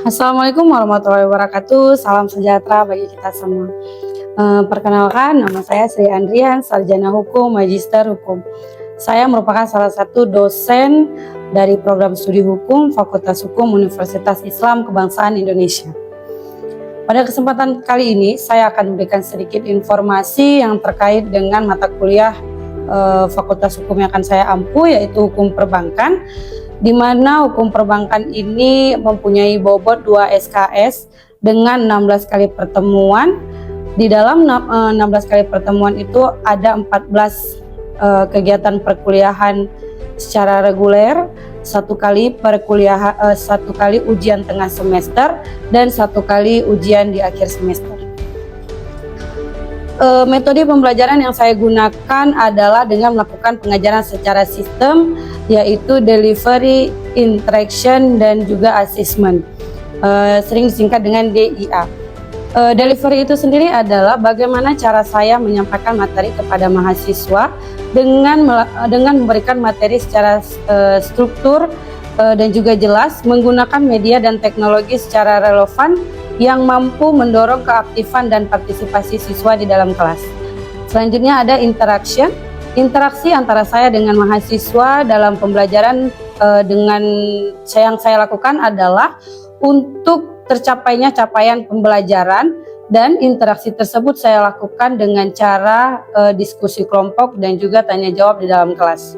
Assalamualaikum warahmatullahi wabarakatuh. Salam sejahtera bagi kita semua. Perkenalkan, nama saya Sri Andrian, Sarjana Hukum, Magister Hukum. Saya merupakan salah satu dosen dari program studi hukum Fakultas Hukum Universitas Islam Kebangsaan Indonesia. Pada kesempatan kali ini, saya akan memberikan sedikit informasi yang terkait dengan mata kuliah Fakultas Hukum yang akan saya ampu, yaitu Hukum Perbankan, di mana hukum perbankan ini mempunyai bobot 2 SKS dengan 16 kali pertemuan. Di dalam 16 kali pertemuan itu ada 14 kegiatan perkuliahan secara reguler, satu kali ujian tengah semester, dan satu kali ujian di akhir semester. Metode pembelajaran yang saya gunakan adalah dengan melakukan pengajaran secara sistem, yaitu delivery, interaction, dan juga assessment, sering disingkat dengan DIA. Delivery itu sendiri adalah bagaimana cara saya menyampaikan materi kepada mahasiswa dengan memberikan materi secara struktur dan juga jelas, menggunakan media dan teknologi secara relevan yang mampu mendorong keaktifan dan partisipasi siswa di dalam kelas. Selanjutnya ada interaction. Interaksi antara saya dengan mahasiswa dalam pembelajaran yang saya lakukan adalah untuk tercapainya capaian pembelajaran, dan interaksi tersebut saya lakukan dengan cara diskusi kelompok dan juga tanya jawab di dalam kelas.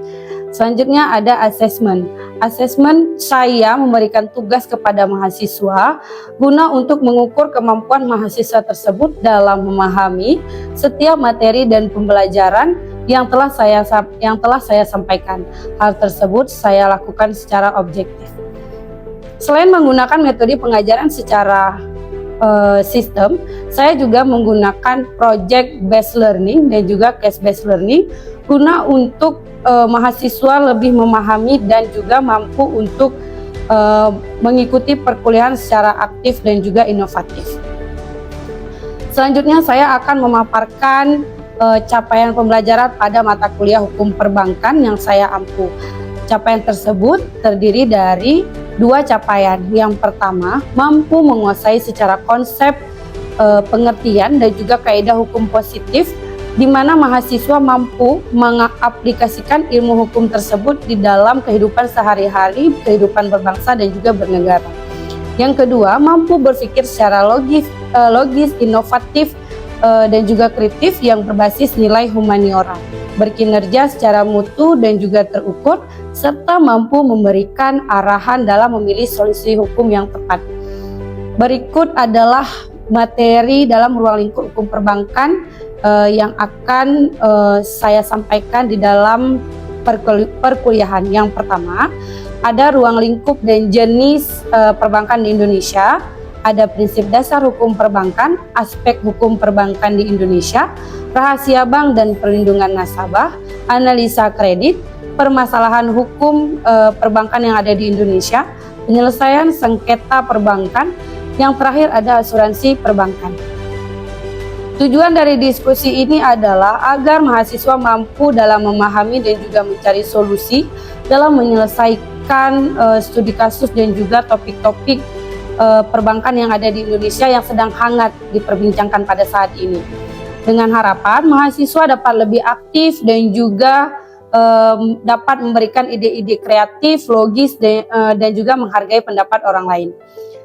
Selanjutnya ada assessment. Assessment saya memberikan tugas kepada mahasiswa guna untuk mengukur kemampuan mahasiswa tersebut dalam memahami setiap materi dan pembelajaran yang telah saya sampaikan. Hal tersebut saya lakukan secara objektif. Selain menggunakan metode pengajaran secara sistem, saya juga menggunakan project based learning dan juga case based learning guna untuk mahasiswa lebih memahami dan juga mampu untuk mengikuti perkuliahan secara aktif dan juga inovatif. Selanjutnya saya akan memaparkan capaian pembelajaran pada mata kuliah hukum perbankan yang saya ampu. Capaian tersebut terdiri dari 2 capaian. Yang pertama, mampu menguasai secara konsep pengertian dan juga kaidah hukum positif, di mana mahasiswa mampu mengaplikasikan ilmu hukum tersebut di dalam kehidupan sehari-hari, kehidupan berbangsa dan juga bernegara. Yang kedua, mampu berpikir secara logis, inovatif, dan juga kritis yang berbasis nilai humaniora, berkinerja secara mutu dan juga terukur, serta mampu memberikan arahan dalam memilih solusi hukum yang tepat. Berikut adalah materi dalam ruang lingkup hukum perbankan yang akan saya sampaikan di dalam perkuliahan. Yang pertama, ada ruang lingkup dan jenis perbankan di Indonesia, ada prinsip dasar hukum perbankan, aspek hukum perbankan di Indonesia, rahasia bank dan perlindungan nasabah, analisa kredit, permasalahan hukum perbankan yang ada di Indonesia, penyelesaian sengketa perbankan, yang terakhir ada asuransi perbankan. Tujuan dari diskusi ini adalah agar mahasiswa mampu dalam memahami dan juga mencari solusi dalam menyelesaikan studi kasus dan juga topik-topik perbankan yang ada di Indonesia yang sedang hangat diperbincangkan pada saat ini. Dengan harapan mahasiswa dapat lebih aktif dan juga dapat memberikan ide-ide kreatif, logis, dan juga menghargai pendapat orang lain.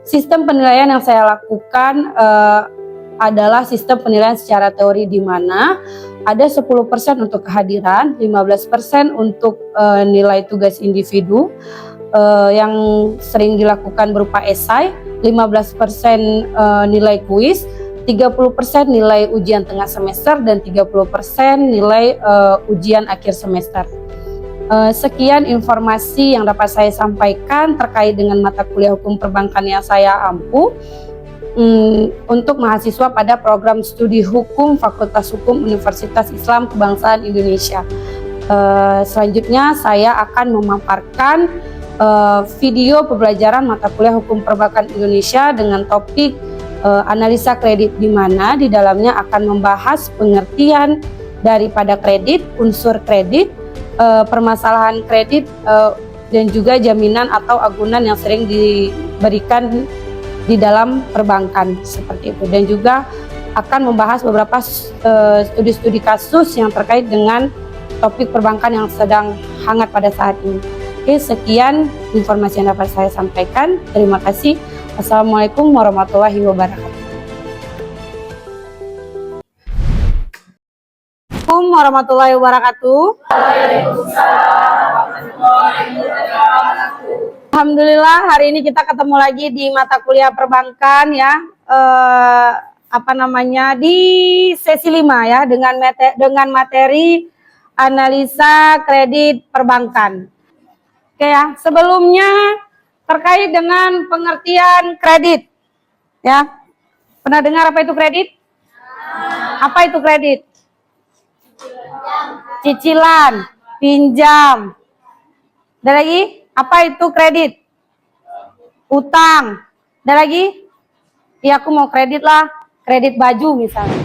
Sistem penilaian yang saya lakukan adalah sistem penilaian secara teori, di mana ada 10% untuk kehadiran, 15% untuk nilai tugas individu yang sering dilakukan berupa esai, 15% nilai kuis, 30% nilai ujian tengah semester, dan 30% nilai ujian akhir semester. Sekian informasi yang dapat saya sampaikan terkait dengan mata kuliah hukum perbankan yang saya ampu untuk mahasiswa pada program studi hukum Fakultas Hukum Universitas Islam Kebangsaan Indonesia. Selanjutnya saya akan memaparkan video pembelajaran mata kuliah hukum perbankan Indonesia dengan topik analisa kredit, di mana di dalamnya akan membahas pengertian daripada kredit, unsur kredit, permasalahan kredit, dan juga jaminan atau agunan yang sering diberikan di dalam perbankan seperti itu, dan juga akan membahas beberapa studi-studi kasus yang terkait dengan topik perbankan yang sedang hangat pada saat ini. Oke, sekian informasi yang dapat saya sampaikan. Terima kasih. Assalamualaikum warahmatullahi wabarakatuh. Assalamualaikum warahmatullahi wabarakatuh. Alhamdulillah, hari ini kita ketemu lagi di mata kuliah perbankan ya, di sesi 5 ya, dengan materi analisa kredit perbankan. Oke ya, sebelumnya terkait dengan pengertian kredit ya. Pernah dengar apa itu kredit? Apa itu kredit? Cicilan, pinjam. Ada lagi? Apa itu kredit? Utang. Ada lagi? Ya, aku mau kredit lah, kredit baju misalnya.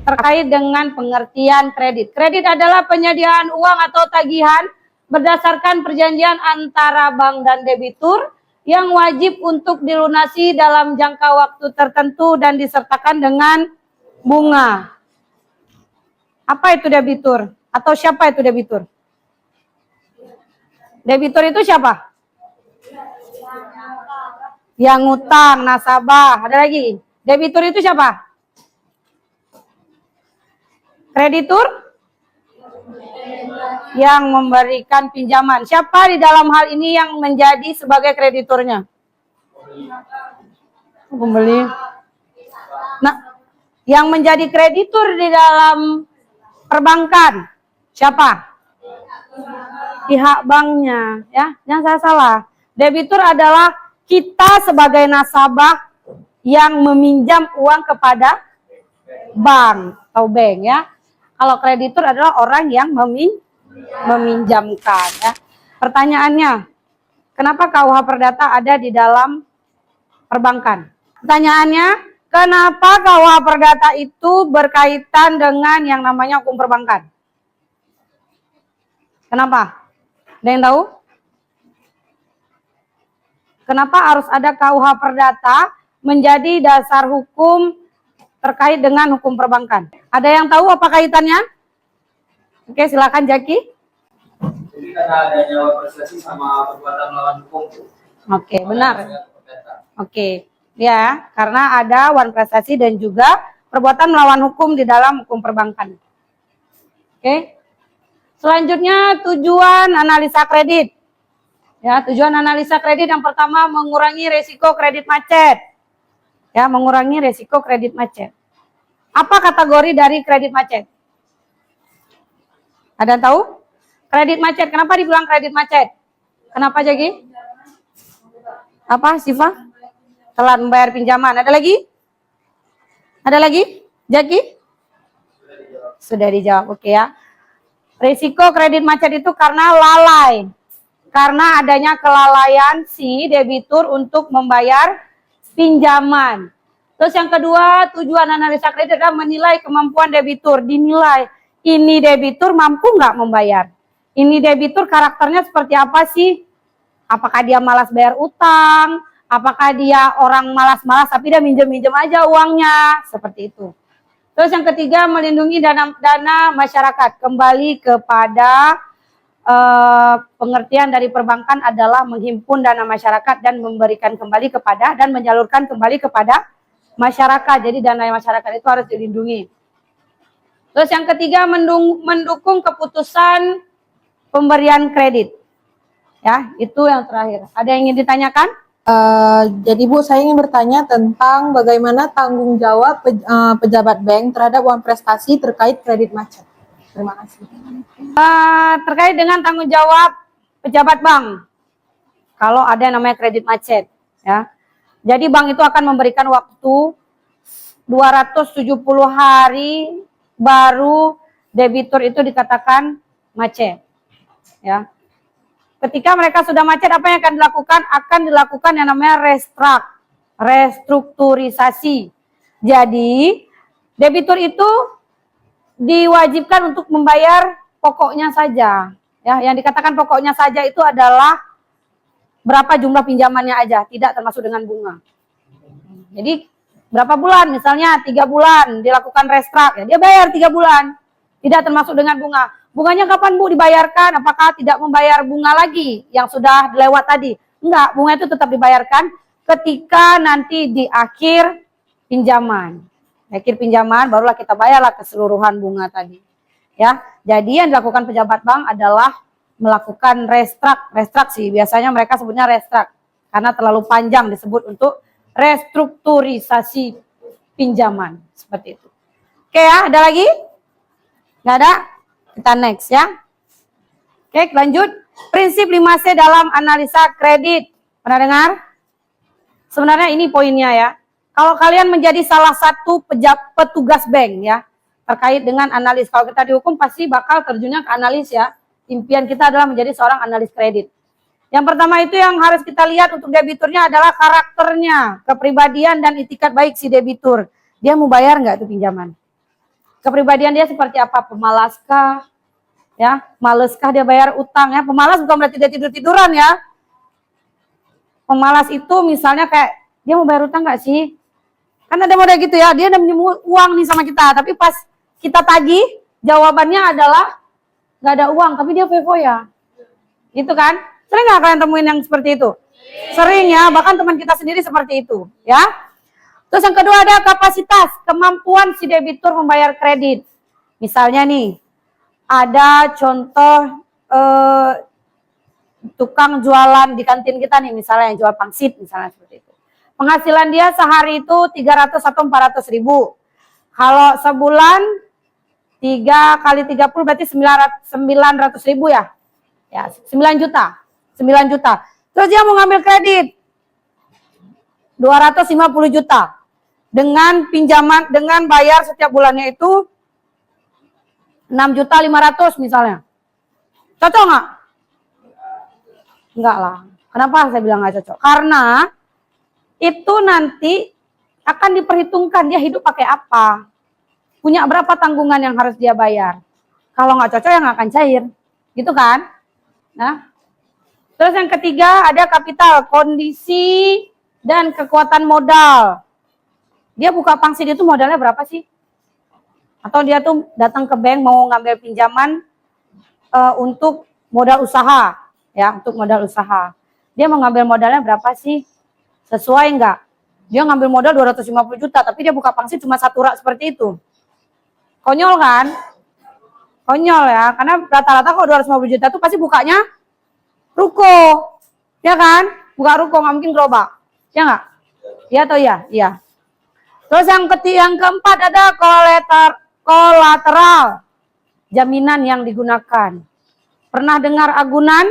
Terkait dengan pengertian kredit. Kredit adalah penyediaan uang atau tagihan berdasarkan perjanjian antara bank dan debitur yang wajib untuk dilunasi dalam jangka waktu tertentu dan disertakan dengan bunga. Apa itu debitur? Atau siapa itu debitur? Debitur itu siapa? Yang ngutang, nasabah. Ada lagi? Debitur itu siapa? Kreditur? Yang memberikan pinjaman. Siapa di dalam hal ini yang menjadi sebagai krediturnya? Pembeli. Nah, yang menjadi kreditur di dalam perbankan siapa? Pihak banknya ya, jangan salah. Debitur adalah kita sebagai nasabah yang meminjam uang kepada bank atau bank ya. Kalau kreditur adalah orang yang meminjamkan ya. Pertanyaannya, kenapa KUH Perdata ada di dalam perbankan? Pertanyaannya, kenapa KUH Perdata itu berkaitan dengan yang namanya hukum perbankan? Kenapa? Ada yang tahu? Kenapa harus ada KUH Perdata menjadi dasar hukum terkait dengan hukum perbankan? Ada yang tahu apa kaitannya? Oke, silakan Jaki. Jadi karena adanya prestasi sama perbuatan melawan hukum. Oke, benar. Oke, ya, karena ada wan prestasi dan juga perbuatan melawan hukum di dalam hukum perbankan. Oke. Selanjutnya tujuan analisa kredit. Ya, tujuan analisa kredit yang pertama mengurangi resiko kredit macet. Ya, mengurangi resiko kredit macet. Apa kategori dari kredit macet? Ada yang tahu? Kredit macet, kenapa dibilang kredit macet? Kenapa Jaki? Apa Siva? Telat membayar pinjaman. Ada lagi? Ada lagi? Jaki? Sudah dijawab, oke ya. Risiko kredit macet itu karena lalai. Karena adanya kelalaian si debitur untuk membayar pinjaman. Terus yang kedua, tujuan analisa kredit adalah menilai kemampuan debitur. Dinilai, ini debitur mampu nggak membayar? Ini debitur karakternya seperti apa sih? Apakah dia malas bayar utang? Apakah dia orang malas-malas tapi dia minjem-minjem aja uangnya? Seperti itu. Terus yang ketiga, melindungi dana masyarakat. Kembali kepada pengertian dari perbankan adalah menghimpun dana masyarakat dan memberikan kembali kepada dan menyalurkan kembali kepada masyarakat. Jadi dana masyarakat itu harus dilindungi. Terus yang ketiga, mendukung keputusan pemberian kredit. Ya, itu yang terakhir. Ada yang ingin ditanyakan? Jadi Bu, saya ingin bertanya tentang bagaimana tanggung jawab pejabat bank terhadap uang prestasi terkait kredit macet. Terima kasih. Terkait dengan tanggung jawab pejabat bank, kalau ada yang namanya kredit macet, ya. Jadi bank itu akan memberikan waktu 270 hari baru debitur itu dikatakan macet, ya. Ketika mereka sudah macet, apa yang akan dilakukan? Akan dilakukan yang namanya restrukturisasi. Jadi, debitur itu diwajibkan untuk membayar pokoknya saja. Ya, yang dikatakan pokoknya saja itu adalah berapa jumlah pinjamannya aja, tidak termasuk dengan bunga. Jadi berapa bulan, misalnya 3 bulan dilakukan restrak, ya dia bayar 3 bulan, tidak termasuk dengan bunga. Bunganya kapan Bu dibayarkan? Apakah tidak membayar bunga lagi yang sudah lewat tadi? Enggak, bunga itu tetap dibayarkan ketika nanti di akhir pinjaman. Akhir pinjaman barulah kita bayarlah keseluruhan bunga tadi. Ya, jadi yang dilakukan pejabat bank adalah melakukan restruksi. Biasanya mereka sebutnya restrak karena terlalu panjang disebut untuk restrukturisasi pinjaman seperti itu. Oke ya, ada lagi? Nggak ada? Kita next ya. Oke, lanjut. Prinsip 5C dalam analisa kredit. Pernah dengar? Sebenarnya ini poinnya ya. Kalau kalian menjadi salah satu petugas bank ya, terkait dengan analis. Kalau kita dihukum pasti bakal terjunnya ke analis ya. Impian kita adalah menjadi seorang analis kredit. Yang pertama itu yang harus kita lihat untuk debiturnya adalah karakternya, kepribadian dan itikat baik si debitur. Dia mau bayar nggak tuh pinjaman? Kepribadian dia seperti apa? Pemalaskah? Ya, maleskah dia bayar utang ya? Pemalas bukan berarti dia tidur-tiduran ya. Pemalas itu misalnya kayak dia mau bayar utang nggak sih? Kan ada model gitu ya, dia udah minjem uang nih sama kita, tapi pas kita tagih, jawabannya adalah nggak ada uang, tapi dia foya-foya. Gitu kan? Sering nggak kalian temuin yang seperti itu? Sering ya, bahkan teman kita sendiri seperti itu. Ya. Terus yang kedua ada kapasitas, kemampuan si debitur membayar kredit. Misalnya nih, ada contoh tukang jualan di kantin kita nih, misalnya yang jual pangsit, misalnya seperti itu. Penghasilan dia sehari itu 300 atau 400 ribu. Kalau sebulan 3 kali 30 berarti 900 ribu ya. Ya, 9 juta. 9 juta. Terus dia mau ngambil kredit 250 juta. Dengan pinjaman, dengan bayar setiap bulannya itu 6.500.000 misalnya. Cocok nggak? Enggak lah. Kenapa saya bilang nggak cocok? Karena itu nanti akan diperhitungkan dia hidup pakai apa. Punya berapa tanggungan yang harus dia bayar. Kalau nggak cocok ya nggak akan cair. Gitu kan? Nah. Terus yang ketiga ada kapital, kondisi dan kekuatan modal. Dia buka pangsit itu modalnya berapa sih? Atau dia tuh datang ke bank mau ngambil pinjaman untuk modal usaha. Ya, untuk modal usaha. Dia mau ngambil modalnya berapa sih? Sesuai enggak? Dia ngambil modal 250 juta, tapi dia buka pangsit cuma 1 rak seperti itu. Konyol kan? Konyol ya, karena rata-rata kalau 250 juta itu pasti bukanya ruko. Ya kan? Buka ruko, nggak mungkin gerobak. Ya nggak? Iya atau iya? Iya. Terus yang keempat ada kolateral. Jaminan yang digunakan. Pernah dengar agunan?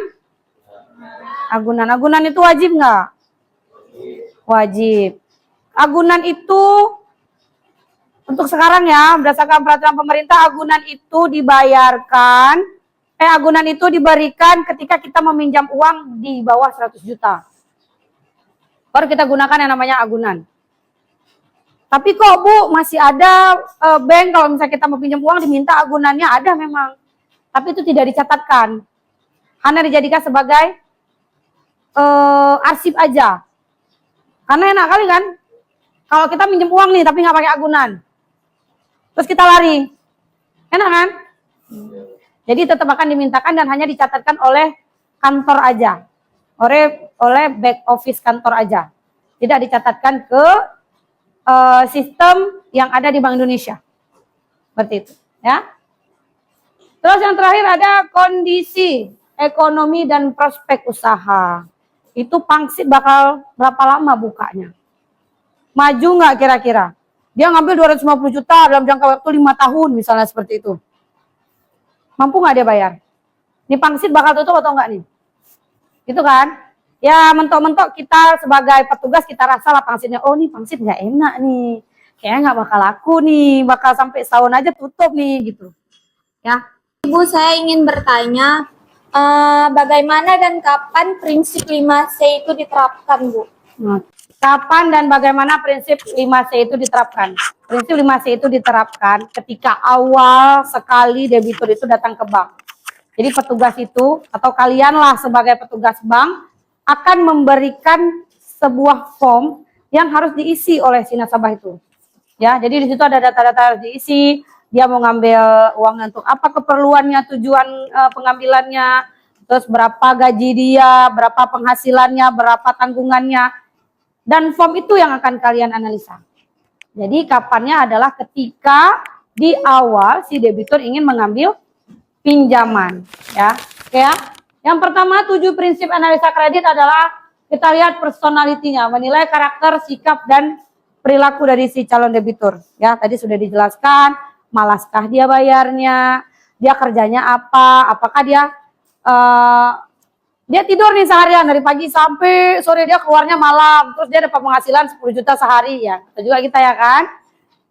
Agunan itu wajib nggak? Wajib. Agunan itu untuk sekarang ya, berdasarkan peraturan pemerintah, agunan itu diberikan ketika kita meminjam uang di bawah 100 juta. Baru kita gunakan yang namanya agunan. Tapi kok Bu, masih ada bank kalau misalnya kita mau pinjam uang diminta agunannya, ada memang. Tapi itu tidak dicatatkan. Hanya dijadikan sebagai arsip aja. Karena enak kali kan, kalau kita minjem uang nih tapi nggak pakai agunan, terus kita lari, enak kan? Jadi tetap akan dimintakan dan hanya dicatatkan oleh kantor aja, oleh back office kantor aja, tidak dicatatkan ke sistem yang ada di Bank Indonesia, seperti itu, ya. Terus yang terakhir ada kondisi ekonomi dan prospek usaha. Itu pangsit bakal berapa lama bukanya? Maju nggak kira-kira? Dia ngambil 250 juta dalam jangka waktu 5 tahun misalnya seperti itu. Mampu nggak dia bayar? Ini pangsit bakal tutup atau enggak nih? Gitu kan? Ya mentok-mentok kita sebagai petugas kita rasa lah pangsitnya, oh nih pangsit nggak enak nih. Kayaknya nggak bakal laku nih, bakal sampai setahun aja tutup nih gitu. Ya. Ibu, saya ingin bertanya, bagaimana dan kapan prinsip 5C itu diterapkan, Bu? Kapan dan bagaimana prinsip 5C itu diterapkan? Prinsip 5C itu diterapkan ketika awal sekali debitur itu datang ke bank. Jadi petugas itu, atau kalianlah sebagai petugas bank, akan memberikan sebuah form yang harus diisi oleh si nasabah itu. Ya, jadi di situ ada data-data harus diisi. Dia mau ngambil uang untuk apa keperluannya, tujuan pengambilannya, terus berapa gaji dia, berapa penghasilannya, berapa tanggungannya. Dan form itu yang akan kalian analisa. Jadi kapannya adalah ketika di awal si debitur ingin mengambil pinjaman. Ya, oke ya. Yang pertama 7 prinsip analisa kredit adalah kita lihat personalitinya, menilai karakter, sikap, dan perilaku dari si calon debitur. Ya, tadi sudah dijelaskan, malaskah dia bayarnya, dia kerjanya apa, apakah dia tidur nih seharian dari pagi sampai sore, dia keluarnya malam, terus dia dapat penghasilan 10 juta sehari ya. Itu juga kita ya kan.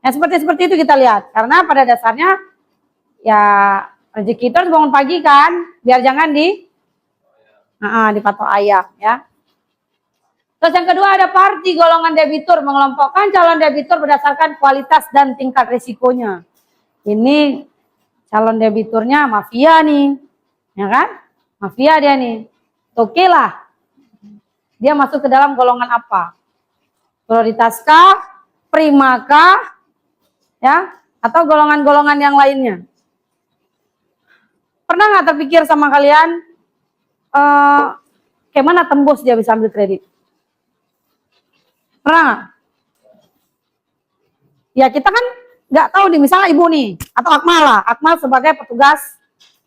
Nah, seperti itu kita lihat. Karena pada dasarnya ya rezeki itu harus bangun pagi kan, biar jangan dipatok ayam ya. Terus yang kedua ada parti golongan debitur, mengelompokkan calon debitur berdasarkan kualitas dan tingkat risikonya. Ini calon debiturnya mafia nih, ya kan? Mafia dia nih. Oke lah, dia masuk ke dalam golongan apa? Prioritaskah, primakah, ya, atau golongan-golongan yang lainnya? Pernah nggak terpikir sama kalian, kayak mana tembus dia bisa ambil kredit? Pernah nggak? Ya kita kan nggak tahu nih, misalnya ibu nih, atau Akmal lah, Akmal sebagai petugas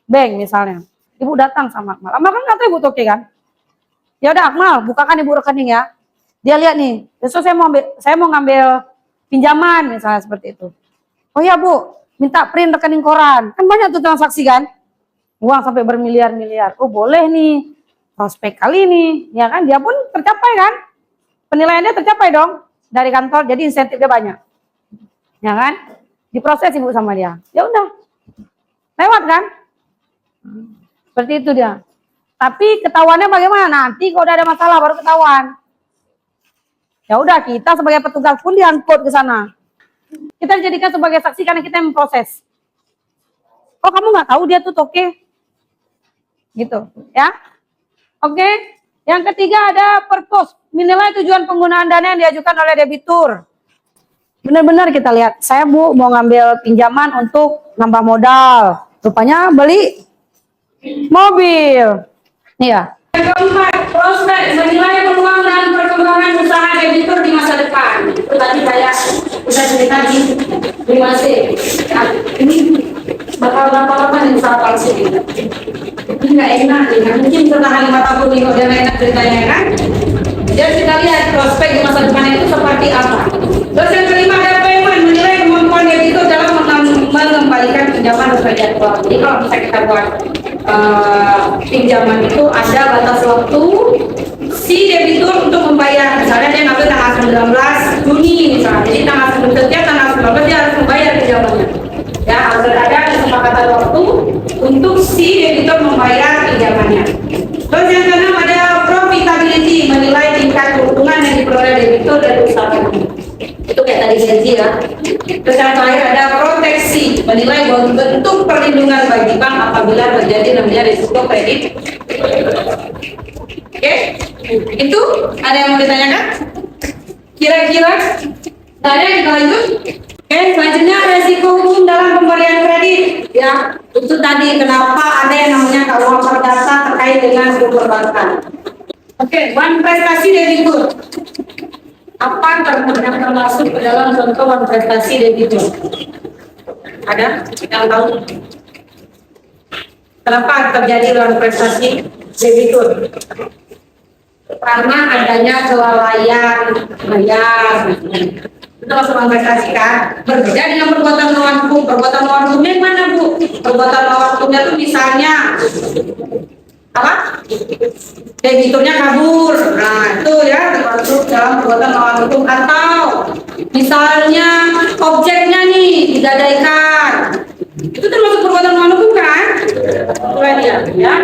bank misalnya. Ibu datang sama Akmal, Akmal kan nggak tahu ibu toke kan? Ya udah Akmal, bukakan ibu rekening ya. Dia lihat nih, besok saya mau ngambil pinjaman misalnya seperti itu. Oh ya bu, minta print rekening koran, kan banyak tuh transaksi kan? Uang sampai bermiliar-miliar. Oh boleh nih, prospek kali ini, ya kan? Dia pun tercapai kan? Penilaiannya tercapai dong dari kantor, jadi insentifnya banyak, ya kan? Diproses ibu sama dia, ya udah, lewat kan? Seperti itu dia. Tapi ketahuannya bagaimana? Nanti kalau udah ada masalah baru ketahuan. Ya udah, kita sebagai petugas pun diangkut ke sana. Kita dijadikan sebagai saksi karena kita yang memproses. Oh kamu nggak tahu dia tuh toke, gitu, ya? Oke. Yang ketiga ada purpose, menilai tujuan penggunaan dana yang diajukan oleh debitur. Benar-benar kita lihat, saya bu mau ngambil pinjaman untuk nambah modal, rupanya beli mobil. Iya. Yang keempat, prospek, menilai peluang dan perkembangan usaha debitur di masa depan. Itu tadi saya udah cerita di masa ya, ini bakal berapa lama nih usaha palsu ini? Ini nggak enak nih, mungkin setelah 5 tahun nih kalau dia enak ceritanya kan. Jadi kita lihat prospek di masa depan itu seperti apa. Terus yang kelima ada payment, menilai kemampuan debitur dalam mengembalikan pinjaman sesuai jadwal. Jadi kalau bisa kita buat pinjaman itu ada batas waktu si debitur untuk membayar. Misalnya dia ngambil tanggal 19 Juni misalnya, jadi setiap tanggal 19 dia harus membayar pinjamannya. Ya, harus ada kesepakatan waktu untuk si debitur membayar pinjamannya. Terus yang keenam ada profitability, menilai tingkat keuntungan yang diperoleh debitur dari usaha ini. Itu kayak tadi janji ya. Terus yang terakhir ada proteksi, menilai bentuk perlindungan bagi bank apabila terjadi namanya risiko kredit. Oke, itu ada yang mau ditanyakan? Kira-kira? Tidak ada yang kita lanjut? Oke, selanjutnya resiko hukum dalam pemberian kredit. Ya, itu tadi kenapa ada yang namanya KUH Perdata terkait dengan hukum perbankan. Oke, wan prestasi debitur. Apa yang termasuk ke dalam contoh wan prestasi debitur? Ada yang tahu? Kenapa terjadi wan prestasi debitur? Karena adanya kelalaian bayar. Itu masuk wan prestasi kan? Berbeda dengan perbuatan melawan hukum. Perbuatan melawan hukumnya mana bu? Perbuatan melawan hukumnya itu misalnya apa? Debiturnya kabur, nah itu ya termasuk dalam perbuatan melawan hukum. Atau misalnya objeknya nih digadaikan, itu termasuk perbuatan melawan hukum kan? Itu dia ya.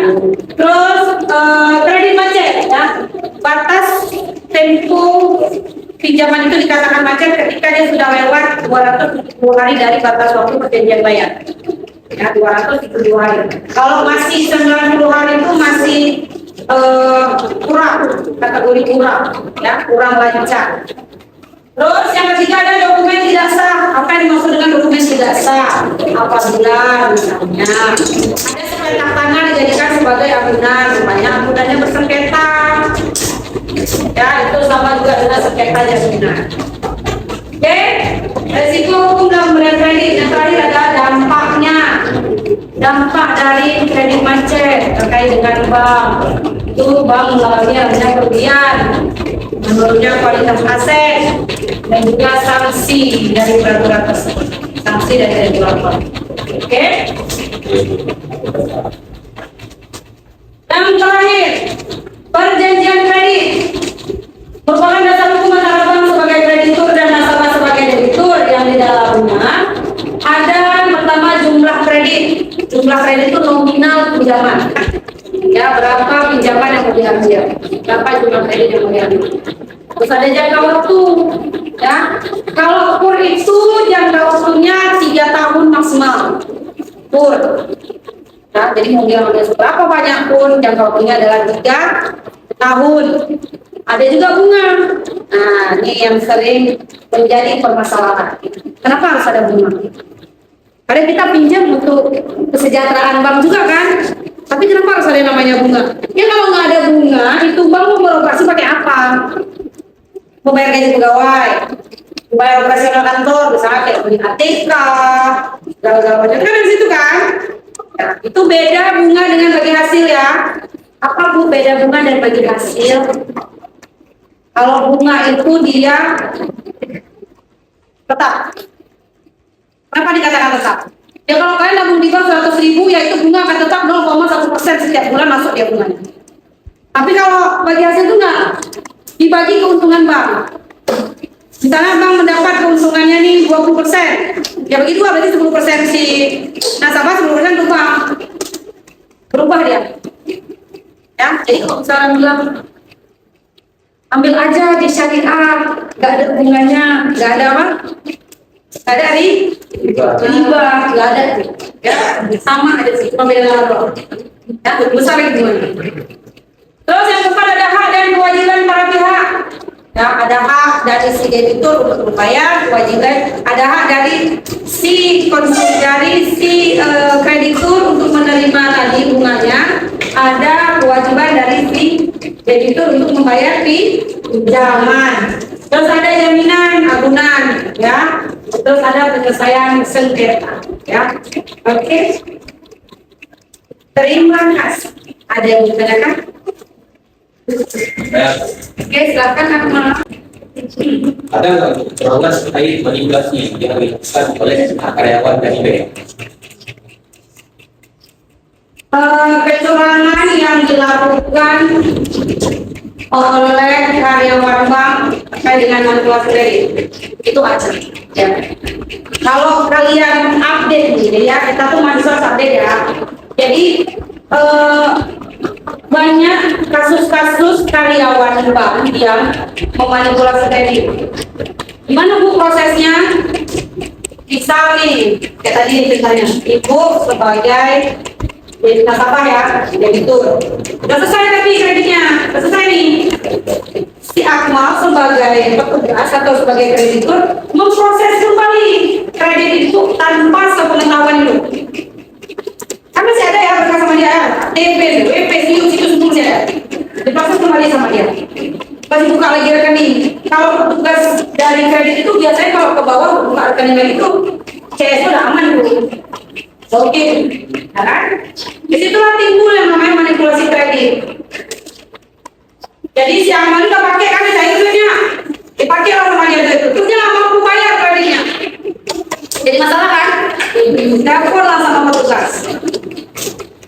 Terus kredit macet ya, batas tempo pinjaman itu dikatakan macet ketika dia sudah lewat 270 hari dari batas waktu perjanjian bayar. Ya, 200 itu 2 hari. Kalau masih 90 hari itu masih kurang, kategori kurang, ya kurang lancar. Terus yang ketiga ada dokumen tidak sah. Apa yang dimaksud dengan dokumen tidak sah? Apabila misalnya ada sepetak tanah dijadikan sebagai agunan, namanya agunannya bersengketa. Ya, itu sama juga dengan sengketa jaminan. Oke, resiko hukum dalam pemberian kredit. Yang terakhir ada dampaknya. Dampak dari kredit macet terkait dengan bank. Itu bank mengalami kerugian, menurunnya kualitas aset, dan juga sanksi dari peraturan tersebut, sanksi dari regulator. Oke. Yang terakhir, perjanjian kredit merupakan dasar hukum antara bank sebagai kreditur dan nasabah sebagai debitur yang di dalamnya ada pertama jumlah kredit. Jumlah kredit itu nominal pinjaman. Ya, berapa pinjaman yang mau diambil, berapa jumlah kredit yang mau diambil. Terus ada jangka waktu, ya. Kalau kur itu jangka waktunya 3 tahun maksimal. Kur. Ya, jadi mau diambil berapa banyak kur, jangka waktunya adalah 3 tahun. Ada juga bunga. Nah, ini yang sering menjadi permasalahan. Kenapa harus ada bunga? Karena kita pinjam untuk kesejahteraan bank juga kan. Tapi kenapa harus ada yang namanya bunga? Ya kalau nggak ada bunga, itu bank mau beroperasi pakai apa? Mau bayar gaji pegawai, mau bayar operasional kantor, misalnya kayak beli ATK, segala macam kan di situ kan? Nah, itu beda bunga dengan bagi hasil ya. Apa Bu beda bunga dan bagi hasil? Kalau bunga itu dia tetap. Kenapa dikatakan tetap? Ya kalau kalian nabung di bank 100.000, ya itu bunga akan tetap 0,1% setiap bulan masuk dia bunganya. Tapi kalau bagi hasil itu enggak, dibagi keuntungan bank. Misalnya bank mendapat keuntungannya nih 20%, ya bagi dua berarti 10% si nasabah, 10% untuk bank. Berubah dia. Ya, jadi kalau misalnya bilang ambil aja di syariah, nggak ada bunganya, nggak ada apa? Nggak ada riba, nggak ada, ya sama aja sih pembedaan Allah. Ya, besar gimana? Terus yang keempat ada hak dan kewajiban para pihak. Ya, ada hak dari si debitur untuk membayar, kewajiban, ada hak dari si kreditur untuk menerima tadi bunganya, ada kewajiban dari si debitur untuk membayar pinjaman. Terus ada jaminan agunan, ya. Terus ada penyelesaian sengketa, ya. Oke. Terima kasih. Ada yang ditanyakan? Oke, silakan Akmal. Ada nggak peraturan terkait manipulasi yang dilakukan oleh karyawan dari bank? Kecurangan yang dilakukan oleh karyawan bank terkait dengan manipulasi kredit itu aja. Ya. Kalau kalian update nih, ya kita tuh mahasiswa update ya. Jadi banyak kasus-kasus karyawan bank yang memanipulasi kredit. Gimana Bu prosesnya? Misal nih, kayak tadi ceritanya, Ibu sebagai jadi nasabah ya, debitur. Udah selesai tapi kreditnya, udah selesai nih. Si Akmal sebagai petugas atau sebagai kreditur memproses kembali kredit itu tanpa sepengetahuan itu. Kan masih ada ya berkas sama dia, TP, WP, situ semua masih ada. Diproses kembali sama dia. Pas buka lagi rekening. Kalau petugas dari kredit itu biasanya kalau ke bawah buka rekening itu, CS udah aman tuh. Oke, ya kan? Disitulah timbul yang namanya manipulasi kredit. Jadi si Amal itu pakai kan saya duitnya, dipakai lah sama dia itu. Terus dia nggak mampu bayar kreditnya. Jadi masalah kan? Telepon lah sama petugas.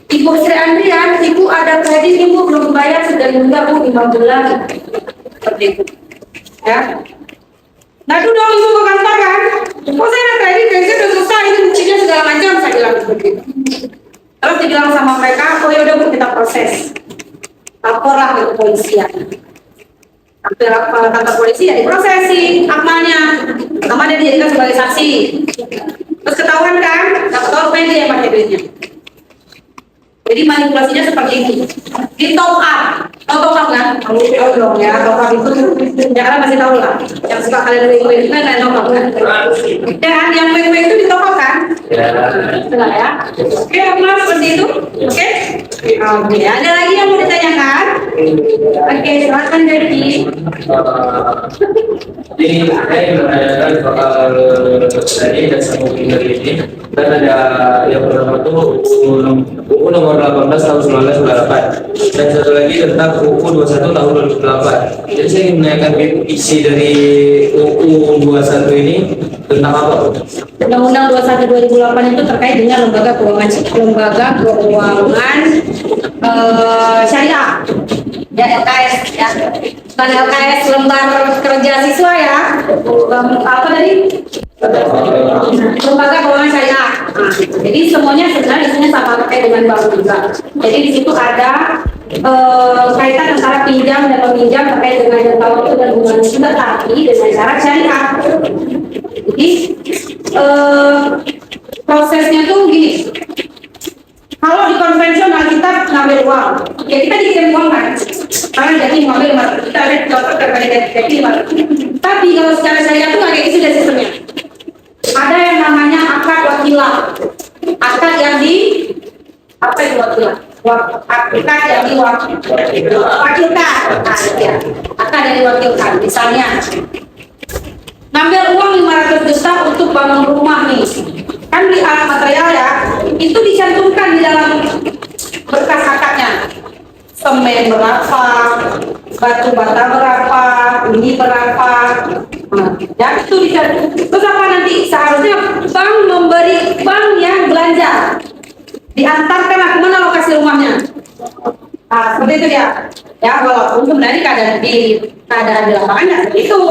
Ibu Sri Andrian, Ibu ada kredit Ibu belum bayar sudah nunda Bu 5 bulan. Seperti itu. Ya. Nah itu dong Ibu ke kantor kan? Oh saya ada kredit, kreditnya udah selesai, itu buktinya segala macam, saya bilang seperti itu. Terus dibilang sama mereka, oh ya udah Bu kita proses. Laporlah ke kepolisian. Sampai kantor polisi ya diprosesi Akmalnya. Pertama dia dijadikan sebagai saksi. Terus ketahuan kan? Dapat tahu dia yang pakai duitnya. Jadi manipulasinya seperti ini. Di top up, tahu top up kan? Tahu dong ya, top up itu ya kalian masih tahu lah. Yang suka kalian wing itu kan top up kan? Ya kan, yang wing itu di top up kan? Betul ya. Oke, Mas seperti itu. Oke. Oke, ada lagi yang mau ditanyakan? Oke, silakan jadi. Jadi saya menanyakan soal tadi dan sama dari ini dan ada yang pertama tuh UU nomor 18 tahun 1998 dan satu lagi tentang UU 21 tahun 2008. Jadi saya ingin menanyakan isi dari UU 21 ini tentang apa? Undang-Undang 21 2008 itu terkait dengan lembaga keuangan syariah. Ya LKS ya. Bukan LKS lembar kerja siswa ya. Apa tadi? Lembaga keuangan syariah. Nah, jadi semuanya sebenarnya isinya sama terkait dengan bank juga. Jadi di situ ada kaitan antara pinjam dan peminjam terkait dengan jangka waktu dan bunga tetapi dengan syarat syariah. Jadi prosesnya tuh gini. Kalau di konvensional kita ngambil uang, ya kita dikirim uang kan, karena jadi ngambil kita ada contoh terkait jadi. Tapi kalau secara syariah tuh nggak kayak gitu dari sistemnya. Ada yang namanya akad wakilah, akad yang di apa itu wakilah? Akad yang diwakilkan, akad yang diwakilkan. Misalnya ngambil uang 500 juta untuk bangun rumah nih, kan di alat material ya, itu dicantumkan di dalam berkas akadnya. Semen berapa, batu bata berapa, ini berapa, ya itu dicantum. Terus apa nanti seharusnya bank memberi bank yang belanja diantarkan ke mana lokasi rumahnya. Nah, seperti itu ya. Ya walaupun sebenarnya keadaan di lapangannya seperti itu.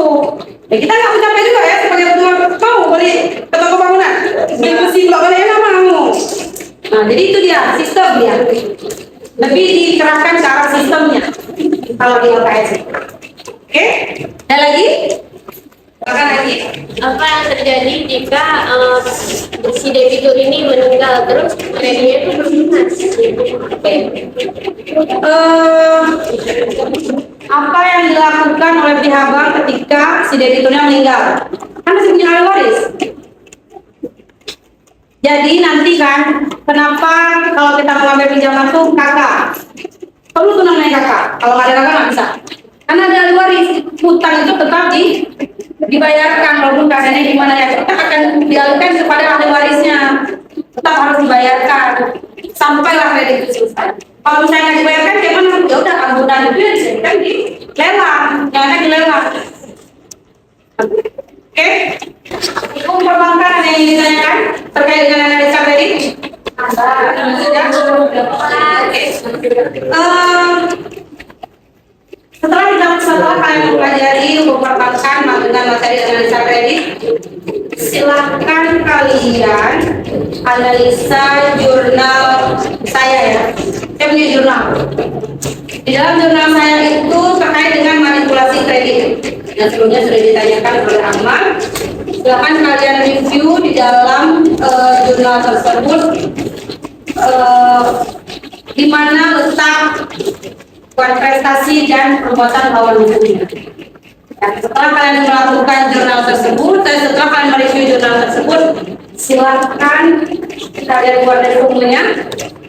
Ya, kita nggak mencapai juga ya sebagai ketua mau beli ke toko bangunan. Diskusi nggak boleh enak mau. Nah jadi itu dia sistem dia. Lebih dikerahkan ke arah sistemnya kalau di LKS. Oke? Ada lagi? Bahkan lagi. Apa yang terjadi jika si debitur ini meninggal terus kreditnya itu berlunas? Apa yang dilakukan oleh pihak bank ketika si debiturnya meninggal? Kan masih punya ahli waris. Jadi nanti kan, kenapa kalau kita mengambil pinjaman tuh kakak? Perlu tuh namanya kakak. Kalau nggak ada kakak nggak bisa. Karena ada ahli waris, hutang itu tetap dibayarkan walaupun keadaannya gimana ya. Kita akan dialihkan kepada ahli warisnya. Tetap harus dibayarkan sampailah kredit itu selesai. Kalau misalnya nggak dibayarkan, gimana? Ya udah anggunan itu ya disediakan di lelang, jangan di lelang. Oke? Hukum perbankan ada yang ditanyakan terkait dengan analisa kredit? Setelah kalian mempelajari hukum perbankan dengan materi analisa kredit, silahkan kalian analisa jurnal saya ya. Saya punya jurnal. Di dalam jurnal saya itu terkait dengan manipulasi kredit. Yang sebelumnya sudah ditanyakan oleh Ahmad. Silahkan kalian review di dalam jurnal tersebut di mana letak prestasi dan perbuatan lawan hukumnya. Setelah kalian melakukan jurnal tersebut dan setelah kalian mereview jurnal tersebut, silahkan kalian buat resumenya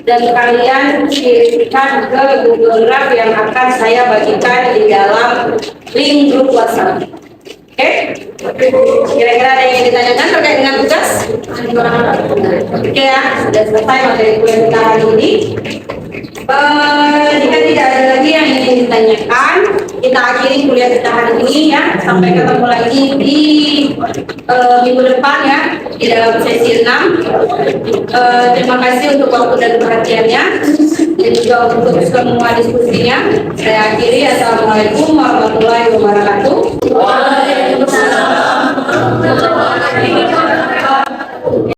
dan kalian kirimkan ke Google Drive yang akan saya bagikan di dalam link grup WhatsApp. Oke? Kira-kira ada yang ingin ditanyakan terkait dengan tugas? Oke ya, sudah selesai materi kuliah kita hari ini. Jika tidak ada lagi yang ingin ditanyakan, kita akhiri kuliah kita hari ini ya. Sampai ketemu lagi di minggu depan ya, di dalam sesi 6. Terima kasih untuk waktu dan perhatiannya dan juga untuk semua diskusinya. Saya akhiri. Assalamualaikum warahmatullahi wabarakatuh.